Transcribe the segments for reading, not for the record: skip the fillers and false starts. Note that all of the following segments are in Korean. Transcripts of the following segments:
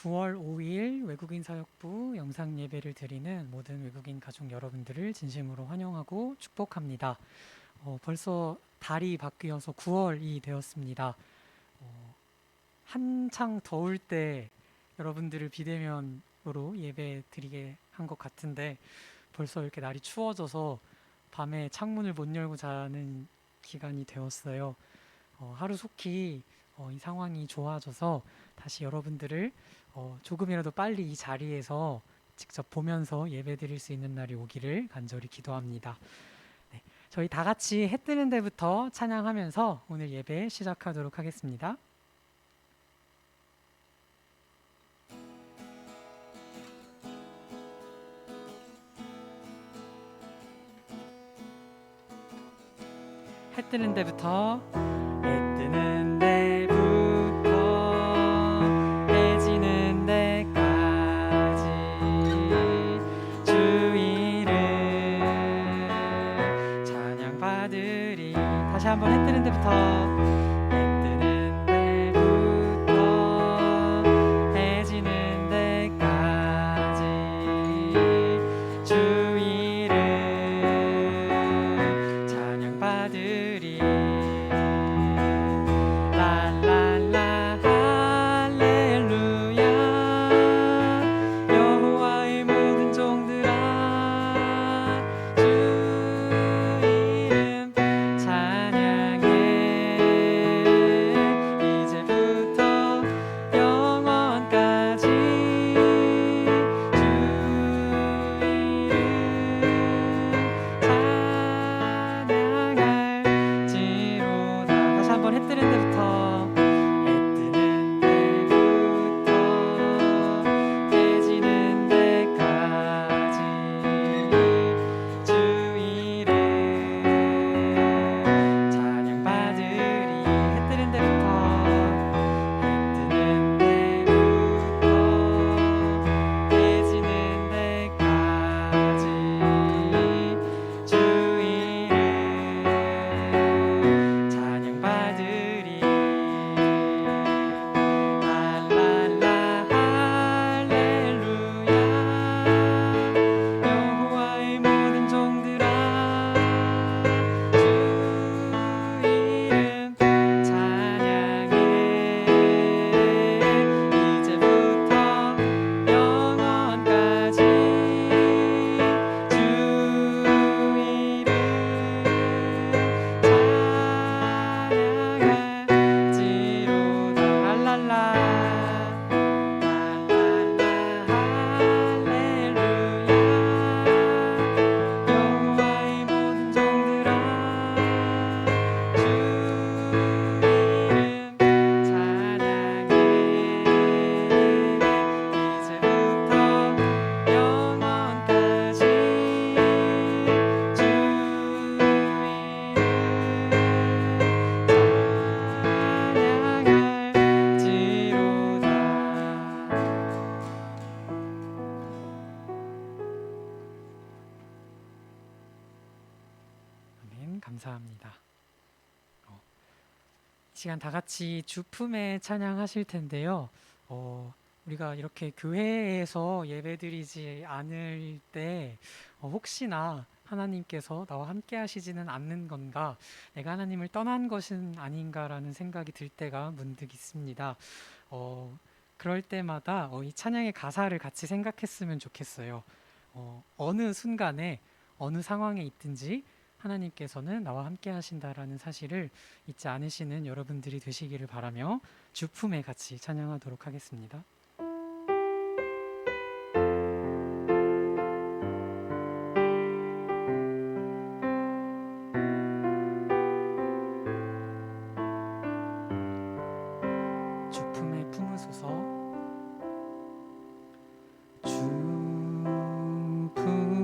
9월 5일 외국인 사역부 영상 예배를 드리는 모든 외국인 가족 여러분들을 진심으로 환영하고 축복합니다. 벌써 달이 바뀌어서 9월이 되었습니다. 한창 더울 때 여러분들을 비대면으로 예배 드리게 한 것 같은데 벌써 이렇게 날이 추워져서 밤에 창문을 못 열고 자는 기간이 되었어요. 하루속히 이 상황이 좋아져서 다시 여러분들을 조금이라도 빨리 이 자리에서 직접 보면서 예배 드릴 수 있는 날이 오기를 간절히 기도합니다. 네, 저희 다 같이 해 뜨는 데부터 찬양하면서 오늘 예배 시작하도록 하겠습니다. 해 뜨는 데부터 해 뜨는 데부터 해 지는 데까지 주 이름 찬양받으리. 다시 한번 해 뜨는 데부터 해 뜨는 데부터 해 지는 데까지 주 이름 찬양받으리. 랄랄라 할렐루야 여호와의 모든 종들아 주 이름 찬양해 이제부터 영원까지 주 이름 찬양할지로다. 다시 한번 해 뜨는 데부터 해 뜨는 데부터 해 지는 데까지 주 이름 찬양받으리. 해 뜨는 데부터 해 뜨는 데부터 해 지는 데까지 주 이름 찬양받으리. 랄랄라 할렐루야 여호와의 모든 종들아 주 이름 찬양해 이제부터 영원까지 주 이름 찬양할지로다. 랄랄라 할렐루야 여호와의 모든 종들아 주 이름 찬양해 이제부터 영원까지 주 이름 찬양할지로다. 아멘. 감사합니다. 이 시간 다 같이 주품에 찬양하실 텐데요. 우리가 이렇게 교회에서 예배드리지 않을 때 혹시나 하나님께서 나와 함께 하시지는 않는 건가, 내가 하나님을 떠난 것은 아닌가라는 생각이 들 때가 문득 있습니다. 그럴 때마다 이 찬양의 가사를 같이 생각했으면 좋겠어요. 어느 순간에 어느 상황에 있든지 하나님께서는 나와 함께 하신다라는 사실을 잊지 않으시는 여러분들이 되시기를 바라며 주품에 같이 찬양하도록 하겠습니다. 주품에 품으소서. 주품에 품으소서.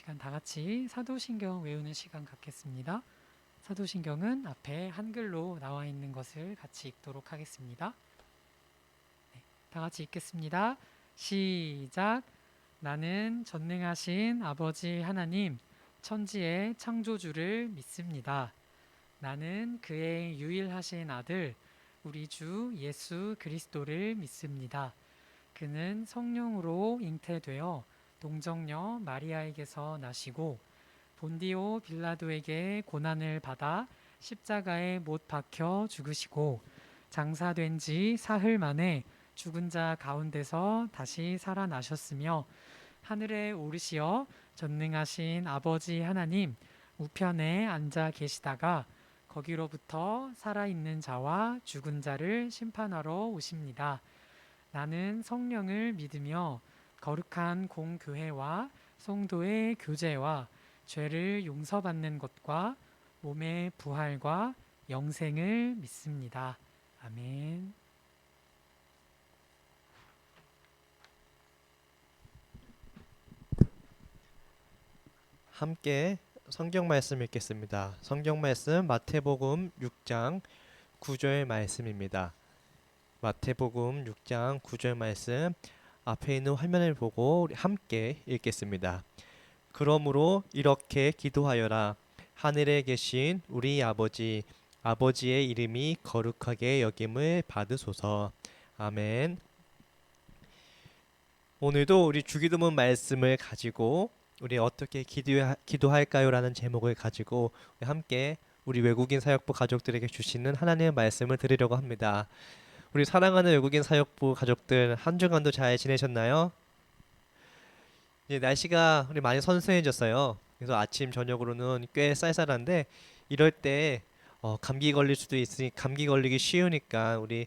시간 다 같이 사도신경 외우는 시간 갖겠습니다. 사도신경은 앞에 한글로 나와 있는 것을 같이 읽도록 하겠습니다. 네, 다 같이 읽겠습니다. 시작. 나는 전능하신 아버지 하나님, 천지의 창조주를 믿습니다. 나는 그의 유일하신 아들, 우리 주 예수 그리스도를 믿습니다. 그는 성령으로 잉태되어 동정녀 마리아에게서 나시고 본디오 빌라도에게 고난을 받아 십자가에 못 박혀 죽으시고 장사된 지 사흘 만에 죽은 자 가운데서 다시 살아나셨으며 하늘에 오르시어 전능하신 아버지 하나님 우편에 앉아 계시다가 거기로부터 살아있는 자와 죽은 자를 심판하러 오십니다. 나는 성령을 믿으며 거룩한 공교회와 성도의 교제와 죄를 용서받는 것과 몸의 부활과 영생을 믿습니다. 아멘. 함께 성경 말씀 읽겠습니다. 성경 말씀 마태복음 6장 9절 말씀입니다. 마태복음 6장 9절 말씀 앞에 있는 화면을 보고 우리 함께 읽겠습니다. 그러므로 이렇게 기도하여라. 하늘에 계신 우리 아버지, 아버지의 이름이 거룩하게 여김을 받으소서. 아멘. 오늘도 우리 주기도문 말씀을 가지고 우리 어떻게 기도할까요? 라는 제목을 가지고 함께 우리 외국인 사역부 가족들에게 주시는 하나님의 말씀을 드리려고 합니다. 우리 사랑하는 외국인 사역부 가족들, 한 주간도 잘 지내셨나요? 이제 날씨가 우리 많이 선선해졌어요. 그래서 아침 저녁으로는 꽤 쌀쌀한데 이럴 때 감기 걸릴 수도 있으니 감기 걸리기 쉬우니까 우리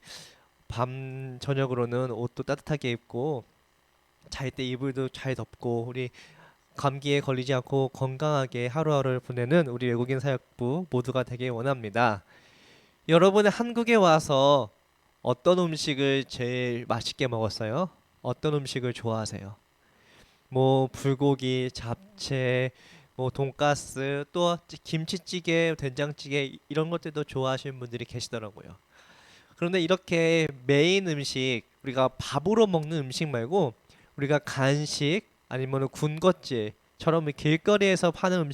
밤 저녁으로는 옷도 따뜻하게 입고 잘 때 이불도 잘 덮고 우리 감기에 걸리지 않고 건강하게 하루하루를 보내는 우리 외국인 사역부 모두가 되길 원합니다. 여러분은 한국에 와서 어떤 음식을 제일 맛있게 먹었어요? 어떤 음식을 좋아하세요? 뭐 불고기, 잡채, 뭐 돈가스, 또 김치찌개, 된장찌개 이런 것들도 좋아하시는 분들이 계시더라고요. 그런데 이렇게 메인 음식, 우리가 밥으로 먹는 음식 말고 우리가 간식 아니면 군것질처럼 길거리에서 파는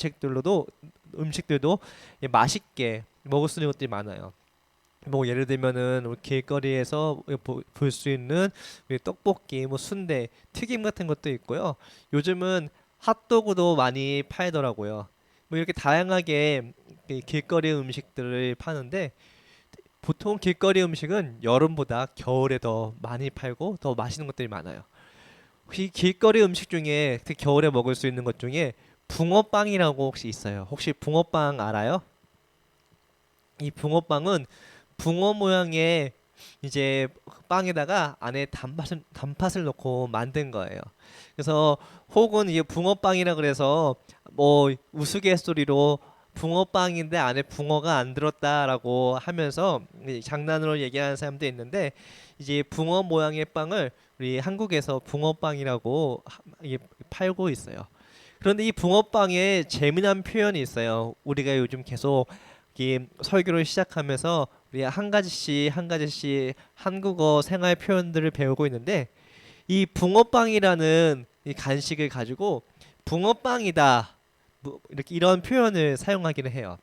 음식들도 맛있게 먹을 수 있는 것들이 많아요. 뭐 예를 들면은 우리 길거리에서 볼 수 있는 떡볶이, 뭐 순대, 튀김 같은 것도 있고요. 요즘은 핫도그도 많이 팔더라고요. 뭐 이렇게 다양하게 길거리 음식들을 파는데 보통 길거리 음식은 여름보다 겨울에 더 많이 팔고 더 맛있는 것들이 많아요. 혹시 길거리 음식 중에 특히 겨울에 먹을 수 있는 것 중에 붕어빵이라고 혹시 있어요? 혹시 붕어빵 알아요? 이 붕어빵은 붕어 모양의 이제 빵에다가 안에 단팥을 넣고 만든 거예요. 그래서 혹은 이게 붕어빵이라 그래서 뭐 우스갯소리로 붕어빵인데 안에 붕어가 안 들었다라고 하면서 장난으로 얘기하는 사람도 있는데 이제 붕어 모양의 빵을 우리 한국에서 붕어빵이라고 팔고 있어요. 그런데 이 붕어빵에 재미난 표현이 있어요. 우리가 요즘 계속 이 설교를 시작하면서 우리 한 가지씩 한 가지씩 한국어 생활 표현들을 배우고 있는데 이 붕어빵이라는 이 간식을 가지고 붕어빵이다 뭐 이렇게 이런 표현을 사용하기는 해요.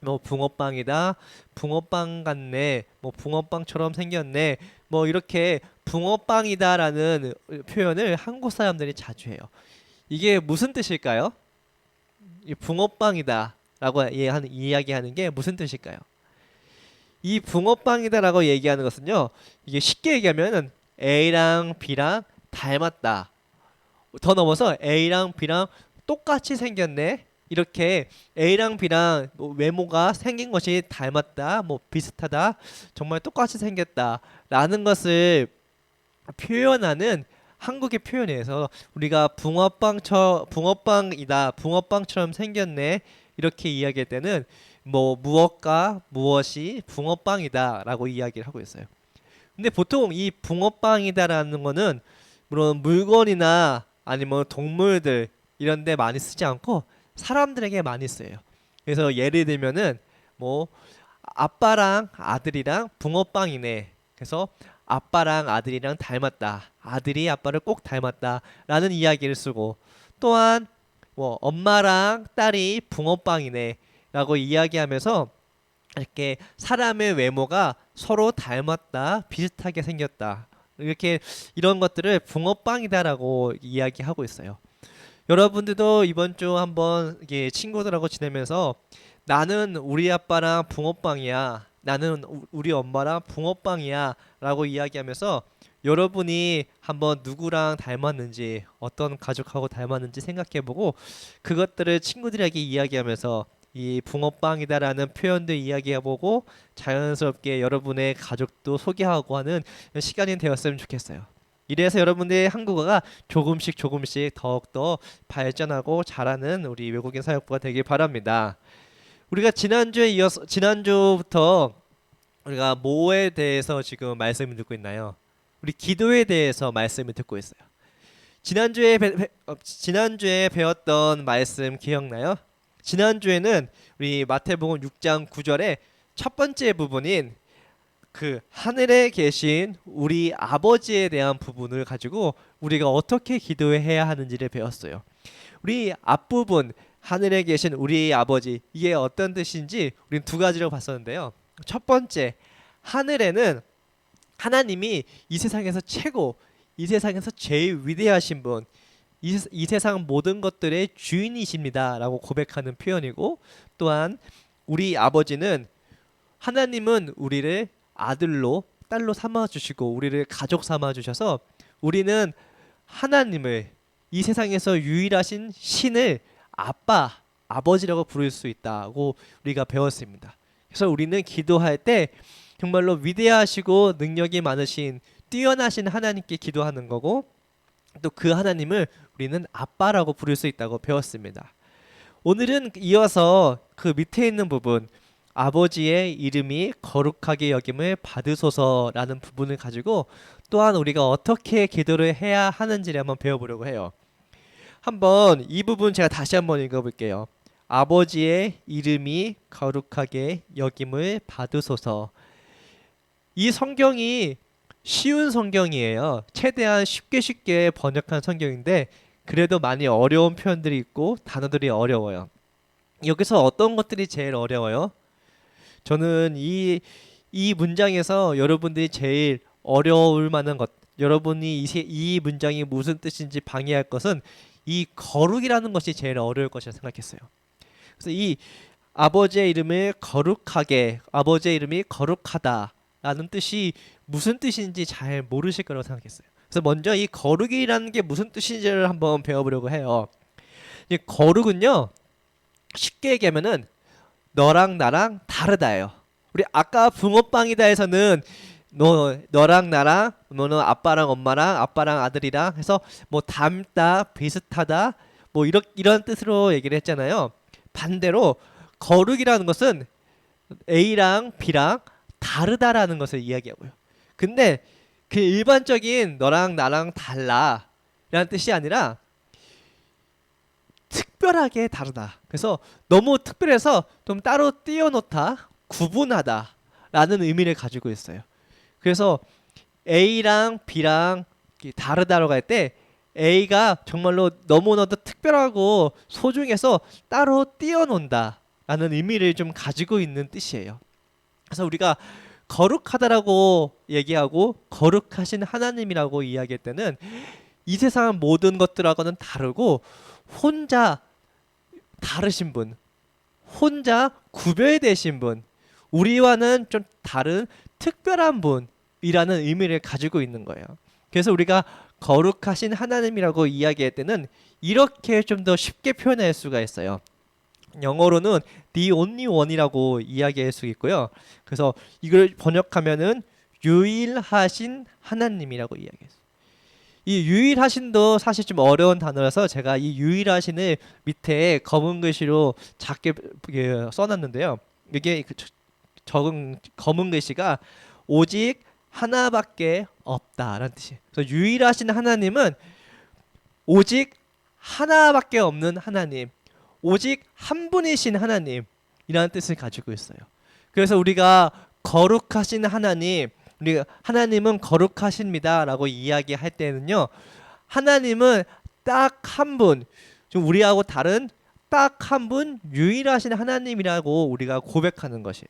뭐 붕어빵이다, 붕어빵 같네, 뭐 붕어빵처럼 생겼네, 뭐 이렇게 붕어빵이다라는 표현을 한국 사람들이 자주 해요. 이게 무슨 뜻일까요? 이 붕어빵이다라고 이야기하는 게 무슨 뜻일까요? 이 붕어빵이다라고 얘기하는 것은요, 이게 쉽게 얘기하면은 A랑 B랑 닮았다. 더 넘어서 A랑 B랑 똑같이 생겼네. 이렇게 A랑 B랑 뭐 외모가 생긴 것이 닮았다, 뭐 비슷하다, 정말 똑같이 생겼다라는 것을 표현하는 한국의 표현에서 우리가 붕어빵이다, 붕어빵처럼 생겼네 이렇게 이야기할 때는 뭐 무엇과 무엇이 붕어빵이다라고 이야기를 하고 있어요. 근데 보통 이 붕어빵이다라는 거는 물론 물건이나 아니면 동물들 이런 데 많이 쓰지 않고 사람들에게 많이 써요. 그래서 예를 들면은 뭐 아빠랑 아들이랑 붕어빵이네. 그래서 아빠랑 아들이랑 닮았다. 아들이 아빠를 꼭 닮았다라는 이야기를 쓰고, 또한 뭐 엄마랑 딸이 붕어빵이네라고 이야기하면서 이렇게 사람의 외모가 서로 닮았다, 비슷하게 생겼다. 이렇게 이런 것들을 붕어빵이다라고 이야기하고 있어요. 여러분들도 이번 주 한번 이게 친구들하고 지내면서 나는 우리 아빠랑 붕어빵이야. 나는 우리 엄마랑 붕어빵이야. 라고 이야기하면서 여러분이 한번 누구랑 닮았는지, 어떤 가족하고 닮았는지 생각해보고 그것들을 친구들에게 이야기하면서 이 붕어빵이다라는 표현도 이야기해보고 자연스럽게 여러분의 가족도 소개하고 하는 시간이 되었으면 좋겠어요. 이래서 여러분들의 한국어가 조금씩 조금씩 더욱더 발전하고 잘하는 우리 외국인 사역부가 되길 바랍니다. 우리가 지난주에 이어서 지난주부터 우리가 뭐에 대해서 지금 말씀을 듣고 있나요? 우리 기도에 대해서 말씀을 듣고 있어요. 지난주에 배웠던 말씀 기억나요? 지난주에는 우리 마태복음 6장 9절의 첫 번째 부분인 그 하늘에 계신 우리 아버지에 대한 부분을 가지고 우리가 어떻게 기도해야 하는지를 배웠어요. 우리 앞부분 하늘에 계신 우리 아버지, 이게 어떤 뜻인지 우리는 두 가지로 봤었는데요. 첫 번째, 하늘에는 하나님이 이 세상에서 최고, 이 세상에서 제일 위대하신 분, 이 세상 모든 것들의 주인이십니다라고 고백하는 표현이고, 또한 우리 아버지는, 하나님은 우리를 아들로 딸로 삼아 주시고 우리를 가족 삼아 주셔서 우리는 하나님을, 이 세상에서 유일하신 신을 아빠, 아버지라고 부를 수 있다고 우리가 배웠습니다. 그래서 우리는 기도할 때 정말로 위대하시고 능력이 많으신 뛰어나신 하나님께 기도하는 거고, 또 그 하나님을 우리는 아빠라고 부를 수 있다고 배웠습니다. 오늘은 이어서 그 밑에 있는 부분, 아버지의 이름이 거룩하게 여김을 받으소서라는 부분을 가지고 또한 우리가 어떻게 기도를 해야 하는지를 한번 배워보려고 해요. 한번 이 부분 제가 다시 한번 읽어볼게요. 아버지의 이름이 거룩하게 여김을 받으소서. 이 성경이 쉬운 성경이에요. 최대한 쉽게 번역한 성경인데 그래도 많이 어려운 표현들이 있고 단어들이 어려워요. 여기서 어떤 것들이 제일 어려워요? 저는 이 문장에서 여러분들이 제일 어려울 만한 것, 여러분이 이 문장이 무슨 뜻인지 방해할 것은 이 거룩이라는 것이 제일 어려울 것이라 생각했어요. 그래서 이 아버지의 이름을 거룩하게, 아버지의 이름이 거룩하다라는 뜻이 무슨 뜻인지 잘 모르실 거라고 생각했어요. 그래서 먼저 이 거룩이라는 게 무슨 뜻인지를 한번 배워보려고 해요. 이 거룩은요, 쉽게 얘기하면은 너랑 나랑 다르다예요. 우리 아까 붕어빵이다에서는 너랑 나랑, 너는 아빠랑 엄마랑 아빠랑 아들이랑 해서 뭐 닮다, 비슷하다, 뭐 이런 뜻으로 얘기를 했잖아요. 반대로 거룩이라는 것은 A랑 B랑 다르다라는 것을 이야기하고요. 근데 그 일반적인 너랑 나랑 달라라는 뜻이 아니라 특별하게 다르다. 그래서 너무 특별해서 좀 따로 띄워놓다, 구분하다라는 의미를 가지고 있어요. 그래서 A랑 B랑 다르다라고 할 때 A가 정말로 너무나도 특별하고 소중해서 따로 띄워놓는다라는 의미를 좀 가지고 있는 뜻이에요. 그래서 우리가 거룩하다라고 얘기하고 거룩하신 하나님이라고 이야기할 때는 이 세상 모든 것들하고는 다르고 혼자 다르신 분, 혼자 구별되신 분, 우리와는 좀 다른 특별한 분이라는 의미를 가지고 있는 거예요. 그래서 우리가 거룩하신 하나님이라고 이야기할 때는 이렇게 좀 더 쉽게 표현할 수가 있어요. 영어로는 the only one이라고 이야기할 수 있고요. 그래서 이걸 번역하면은 유일하신 하나님이라고 이야기했어요. 이 유일하신도 사실 좀 어려운 단어라서 제가 이 유일하신을 밑에 검은 글씨로 작게 써놨는데요. 이게 적은 검은 글씨가 오직 하나밖에 없다라는 뜻이에요. 그래서 유일하신 하나님은 오직 하나밖에 없는 하나님, 오직 한 분이신 하나님이라는 뜻을 가지고 있어요. 그래서 우리가 거룩하신 하나님, 우리가 하나님은 거룩하십니다라고 이야기할 때는요, 하나님은 딱 한 분, 좀 우리하고 다른 딱 한 분 유일하신 하나님이라고 우리가 고백하는 것이에요.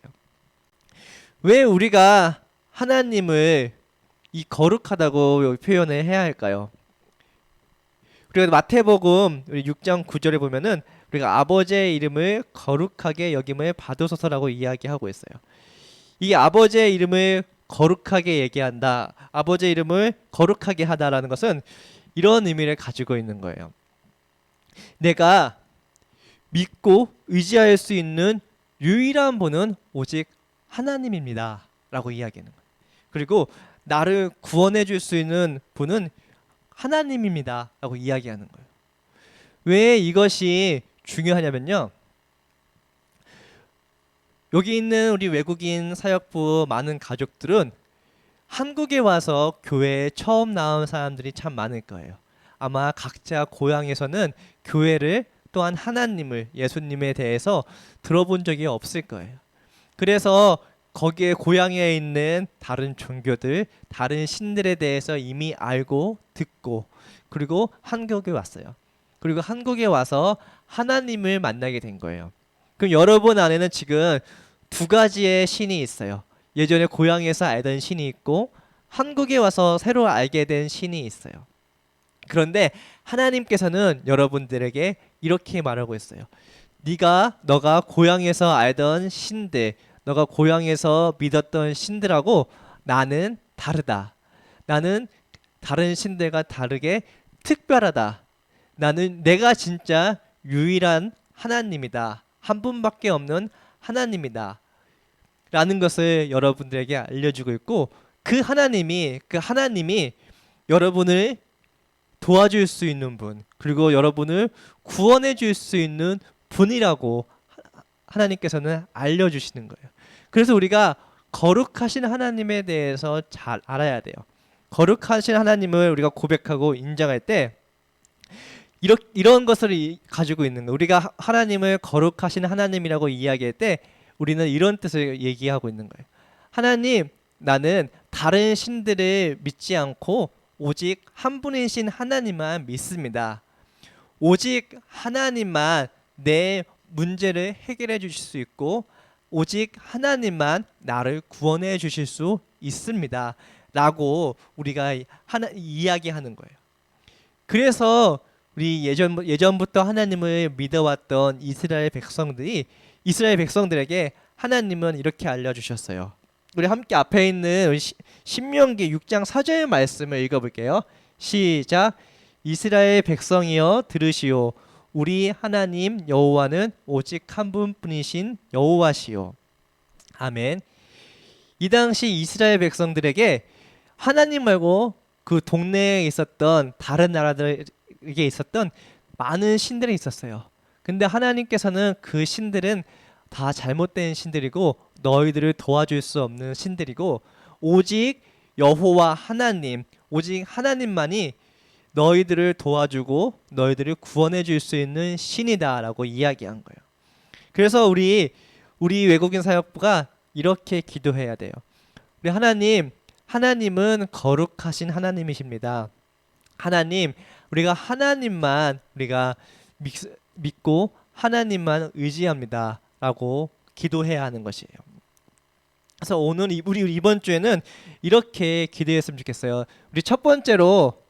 왜 우리가 하나님을 이 거룩하다고 표현을 해야 할까요? 우리가 마태복음 6장 9절에 보면은 우리가 아버지의 이름을 거룩하게 여김을 받으소서라고 이야기하고 있어요. 이 아버지의 이름을 거룩하게 얘기한다, 아버지의 이름을 거룩하게 하다라는 것은 이런 의미를 가지고 있는 거예요. 내가 믿고 의지할 수 있는 유일한 분은 오직 하나님입니다 라고 이야기하는 거예요. 그리고 나를 구원해 줄 수 있는 분은 하나님입니다 라고 이야기하는 거예요. 왜 이것이 중요하냐면요, 여기 있는 우리 외국인 사역부 많은 가족들은 한국에 와서 교회에 처음 나온 사람들이 참 많을 거예요. 아마 각자 고향에서는 교회를, 또한 하나님을, 예수님에 대해서 들어본 적이 없을 거예요. 그래서 거기에 고향에 있는 다른 종교들, 다른 신들에 대해서 이미 알고 듣고, 그리고 한국에 왔어요. 그리고 한국에 와서 하나님을 만나게 된 거예요. 그럼 여러분 안에는 지금 두 가지의 신이 있어요. 예전에 고향에서 알던 신이 있고 한국에 와서 새로 알게 된 신이 있어요. 그런데 하나님께서는 여러분들에게 이렇게 말하고 있어요. 너가 고향에서 알던 신들, 너가 고향에서 믿었던 신들하고 나는 다르다. 나는 다른 신들과 다르게 특별하다. 내가 진짜 유일한 하나님이다. 한 분밖에 없는 하나님이다 라는 것을 여러분들에게 알려주고 있고, 그 하나님이 여러분을 도와줄 수 있는 분, 그리고 여러분을 구원해 줄 수 있는 분이라고 하나님께서는 알려주시는 거예요. 그래서 우리가 거룩하신 하나님에 대해서 잘 알아야 돼요. 거룩하신 하나님을 우리가 고백하고 인정할 때 이런 것을 가지고 있는 거예요. 우리가 하나님을 거룩하신 하나님이라고 이야기할 때 우리는 이런 뜻을 얘기하고 있는 거예요. 하나님, 나는 다른 신들을 믿지 않고 오직 한 분이신 하나님만 믿습니다. 오직 하나님만 내 문제를 해결해 주실 수 있고 오직 하나님만 나를 구원해 주실 수 있습니다 라고 우리가 이야기하는 거예요. 그래서 우리 예전부터 하나님을 믿어왔던 이스라엘 백성들에게 하나님은 이렇게 알려주셨어요. 우리 함께 앞에 있는 신명기 6장 4절 말씀을 읽어볼게요. 시작. 이스라엘 백성이여 들으시오. 우리 하나님 여호와는 오직 한 분뿐이신 여호와시오. 아멘. 이 당시 이스라엘 백성들에게 하나님 말고 그 동네에 있었던 다른 나라들에게 있었던 많은 신들이 있었어요. 근데 하나님께서는 그 신들은 다 잘못된 신들이고 너희들을 도와줄 수 없는 신들이고 오직 여호와 하나님, 오직 하나님만이 너희들을 도와주고 너희들을 구원해 줄 수 있는 신이다라고 이야기한 거예요. 그래서 우리 외국인 사역부가 이렇게 기도해야 돼요. 우리 하나님은 거룩하신 하나님이십니다. 하나님, 우리가 하나님만 믿고 하나님만 의지합니다 라고 기도해야 하는 것이에요. 그래서 우리 이번 주에는 이렇게 기도했으면 좋겠어요. 우리 첫 번째로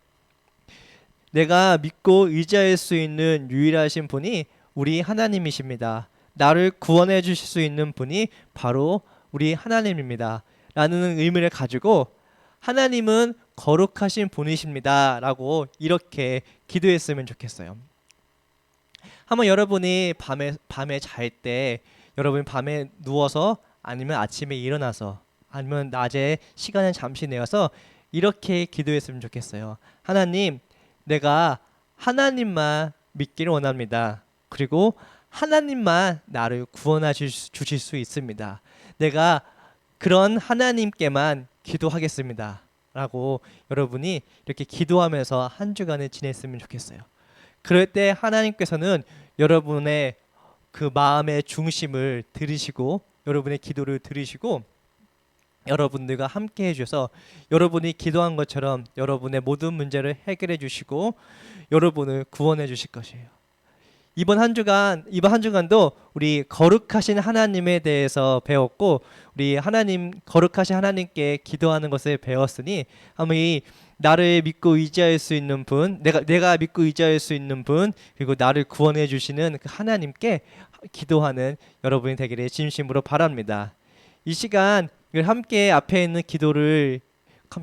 내가 믿고 의지할 수 있는 유일하신 분이 우리 하나님이십니다. 나를 구원해 주실 수 있는 분이 바로 우리 하나님입니다 라는 의미를 가지고 하나님은 거룩하신 분이십니다 라고 이렇게 기도했으면 좋겠어요. 한번 여러분이 밤에 잘 때, 여러분이 밤에 누워서 아니면 아침에 일어나서 아니면 낮에 시간을 잠시 내어서 이렇게 기도했으면 좋겠어요. 하나님, 내가 하나님만 믿기를 원합니다. 그리고 하나님만 나를 구원해 주실 수 있습니다. 내가 그런 하나님께만 기도하겠습니다 라고 여러분이 이렇게 기도하면서 한 주간을 지냈으면 좋겠어요. 그럴 때 하나님께서는 여러분의 그 마음의 중심을 들으시고 여러분의 기도를 들으시고 여러분들과 함께 해주셔서 여러분이 기도한 것처럼 여러분의 모든 문제를 해결해 주시고 여러분을 구원해 주실 것이에요. 이번 한 주간도 우리 거룩하신 하나님에 대해서 배웠고 우리 하나님 거룩하신 하나님께 기도하는 것을 배웠으니 한번 이 나를 믿고 의지할 수 있는 분, 내가 믿고 의지할 수 있는 분, 그리고 나를 구원해 주시는 그 하나님께 기도하는 여러분이 되기를 진심으로 바랍니다. 이 시간 함께 앞에 있는 기도를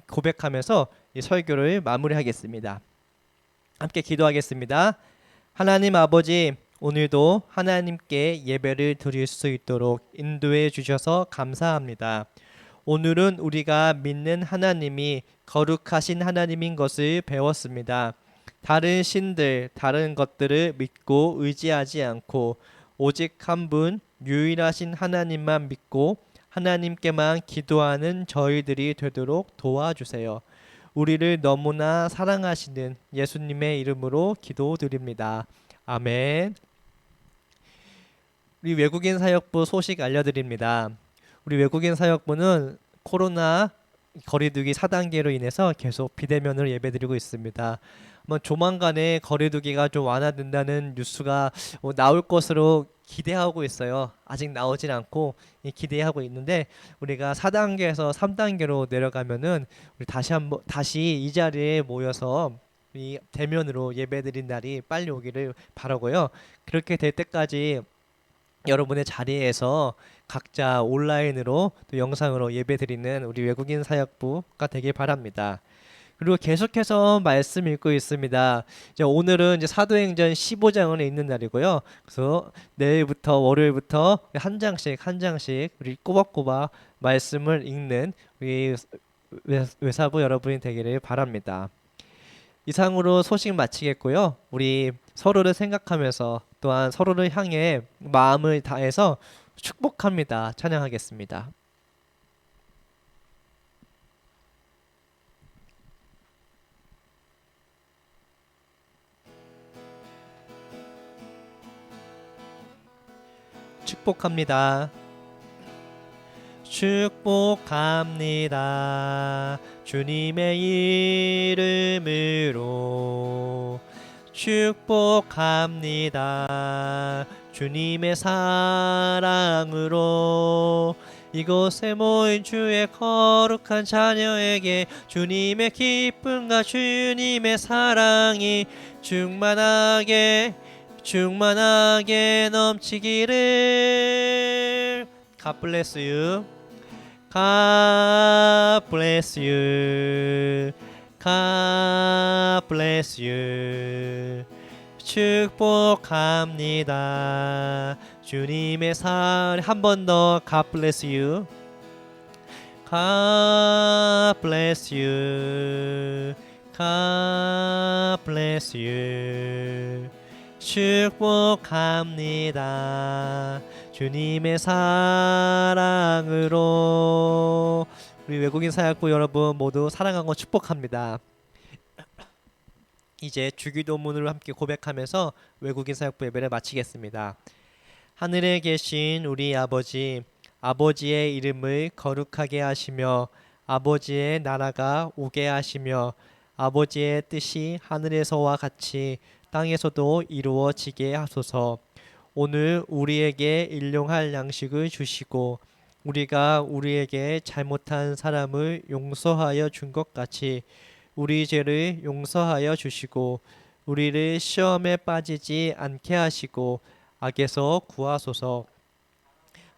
고백하면서 이 설교를 마무리하겠습니다. 함께 기도하겠습니다. 하나님 아버지, 오늘도 하나님께 예배를 드릴 수 있도록 인도해 주셔서 감사합니다. 오늘은 우리가 믿는 하나님이 거룩하신 하나님인 것을 배웠습니다. 다른 신들, 다른 것들을 믿고 의지하지 않고 오직 한 분 유일하신 하나님만 믿고 하나님께만 기도하는 저희들이 되도록 도와주세요. 우리를 너무나 사랑하시는 예수님의 이름으로 기도드립니다. 아멘. 우리 외국인 사역부 소식 알려드립니다. 우리 외국인 사역부는 코로나 거리두기 4단계로 인해서 계속 비대면으로 예배드리고 있습니다. 조만간에 거리두기가 좀 완화된다는 뉴스가 나올 것으로 기대하고 있어요. 아직 나오진 않고 기대하고 있는데 우리가 4단계에서 3단계로 내려가면은 우리 다시 이 자리에 모여서 이 대면으로 예배드린 날이 빨리 오기를 바라고요. 그렇게 될 때까지 여러분의 자리에서 각자 온라인으로 또 영상으로 예배드리는 우리 외국인 사역부가 되길 바랍니다. 그리고 계속해서 말씀 읽고 있습니다. 이제 오늘은 이제 사도행전 15장을 읽는 날이고요. 그래서 내일부터 월요일부터 한 장씩 우리 꼬박꼬박 말씀을 읽는 우리 외사부 여러분이 되기를 바랍니다. 이상으로 소식 마치겠고요. 우리 서로를 생각하면서 또한 서로를 향해 마음을 다해서 축복합니다. 찬양하겠습니다. 축복합니다. 축복합니다. 주님의 이름으로 축복합니다. 주님의 사랑으로 이곳에 모인 주의 거룩한 자녀에게 주님의 기쁨과 주님의 사랑이 충만하게 넘치기를. God bless you. God bless you. God bless you. 축복합니다. 주님의 사랑. 한 번 더. God bless you. God bless you. God bless you. 축복합니다. 주님의 사랑으로. 우리 외국인 사역부 여러분 모두 사랑하고 축복합니다. 이제 주기도문으로 함께 고백하면서 외국인 사역부 예배를 마치겠습니다. 하늘에 계신 우리 아버지, 아버지의 이름을 거룩하게 하시며 아버지의 나라가 오게 하시며 아버지의 뜻이 하늘에서와 같이 땅에서도 이루어지게 하소서. 오늘 우리에게 일용할 양식을 주시고 우리가 우리에게 잘못한 사람을 용서하여 준 것 같이 우리 죄를 용서하여 주시고 우리를 시험에 빠지지 않게 하시고 악에서 구하소서.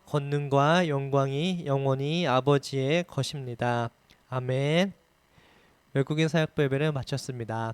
권능과 영광이 영원히 아버지의 것입니다. 아멘. 외국인 사역부 예배를 마쳤습니다.